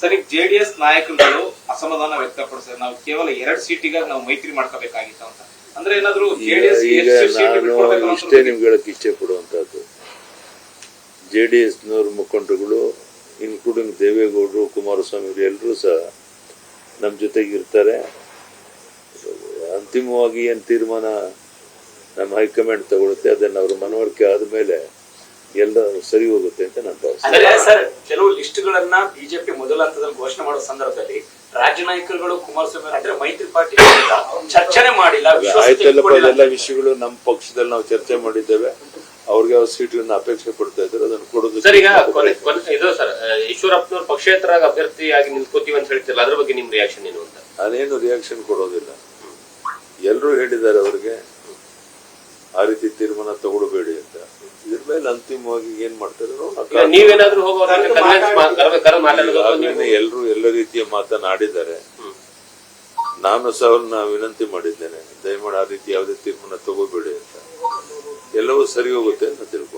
ಸರಿ, ಜೆಡಿಎಸ್ ನಾಯಕರುಗಳು ಅಸಮಾಧಾನ ವ್ಯಕ್ತಪಡಿಸಿದ್ರೆ ನಾವು ಕೇವಲ 2 ಸೀಟಿಗಾಗಿ ನಾವು ಮೈತ್ರಿ ಮಾಡ್ಕೋಬೇಕಾಗಿತ್ತು ಅಂತ. ಅಂದ್ರೆ ಏನಾದ್ರು ಜೆಡಿಎಸ್ ನಾನು ಇಷ್ಟೇ ನಿಮ್ಗೆ ಹೇಳಕ್ ಇಚ್ಛೆ ಪಡುವಂತದ್ದು, ಜೆಡಿಎಸ್ನವ್ರ ಮುಖಂಡರುಗಳು ಇನ್ಕ್ಲೂಡಿಂಗ್ ದೇವೇಗೌಡರು, ಕುಮಾರಸ್ವಾಮಿ ಎಲ್ಲರೂ ಸಹ ನಮ್ಮ ಜೊತೆಗೆ ಇರ್ತಾರೆ. ಅಂತಿಮವಾಗಿ ಏನ್ ತೀರ್ಮಾನ ನಮ್ಮ ಹೈಕಮಾಂಡ್ ತಗೊಳುತ್ತೆ ಅದನ್ನ ಅವ್ರ ಮನವರಿಕೆ ಆದ್ಮೇಲೆ ಎಲ್ಲ ಸರಿ ಹೋಗುತ್ತೆ ಅಂತ ನಾನು ಭಾವಿಸ್ತೇನೆ. ಸರ್, ಕೆಲವು ಲಿಸ್ಟ್ಗಳನ್ನ ಬಿಜೆಪಿ ಮೊದಲ ಹಂತದಲ್ಲಿ ಘೋಷಣೆ ಮಾಡೋ ಸಂದರ್ಭದಲ್ಲಿ ರಾಜ್ಯ ನಾಯಕರುಗಳು ಕುಮಾರಸ್ವಾಮಿ ಅಂದ್ರೆ ಮೈತ್ರಿ ಪಾರ್ಟಿ ಚರ್ಚೆ ಮಾಡಿಲ್ಲ. ಆಯ್ತಲ್ಲಪ್ಪ, ಅದೆಲ್ಲ ವಿಷಯಗಳು ನಮ್ಮ ಪಕ್ಷದಲ್ಲಿ ನಾವು ಚರ್ಚೆ ಮಾಡಿದ್ದೇವೆ. ಅವ್ರಿಗೆ ಅವ್ರ ಸೀಟ್ಗಳನ್ನ ಅಪೇಕ್ಷೆ ಪಡ್ತಾ ಇದ್ದಾರೆ, ಅದನ್ನು ಕೊಡೋದು. ಸರ್, ಈಗ ಇದು ಸರ್, ಈಶ್ವರಪ್ಪನವ್ರು ಪಕ್ಷೇತರ ಅಭ್ಯರ್ಥಿಯಾಗಿ ನಿಂತ್ಕೋತೀವಿ ಅಂತ ಹೇಳ್ತಿಲ್ಲ, ಅದ್ರ ಬಗ್ಗೆ ನಿಮ್ ರಿಯಾಕ್ಷನ್ ಏನು ಅಂತ? ನಾನೇನು ರಿಯಾಕ್ಷನ್ ಕೊಡೋದಿಲ್ಲ. ಎಲ್ಲರೂ ಹೇಳಿದ್ದಾರೆ ಅವ್ರಿಗೆ ಆ ರೀತಿ ತೀರ್ಮಾನ ತಗೊಳ್ಬೇಡಿ ಅಂತ. ಇದ್ರ ಮೇಲೆ ಅಂತಿಮವಾಗಿ ಏನ್ ಮಾಡ್ತಾರೆ ನೀವೇನಾದ್ರೂ ಎಲ್ಲರೂ ಎಲ್ಲ ರೀತಿಯ ಮಾತನಾಡಿದ್ದಾರೆ. ನಾನು ಸಹ ಅವ್ರನ್ನ ವಿನಂತಿ ಮಾಡಿದ್ದೇನೆ, ದಯಮಾಡಿ ಆ ರೀತಿ ಯಾವುದೇ ತೀರ್ಮಾನ ತಗೋಬೇಡಿ ಅಂತ. ಎಲ್ಲವೂ ಸರಿ ಹೋಗುತ್ತೆ ಅಂತ ತಿಳ್ಕೊಂಡು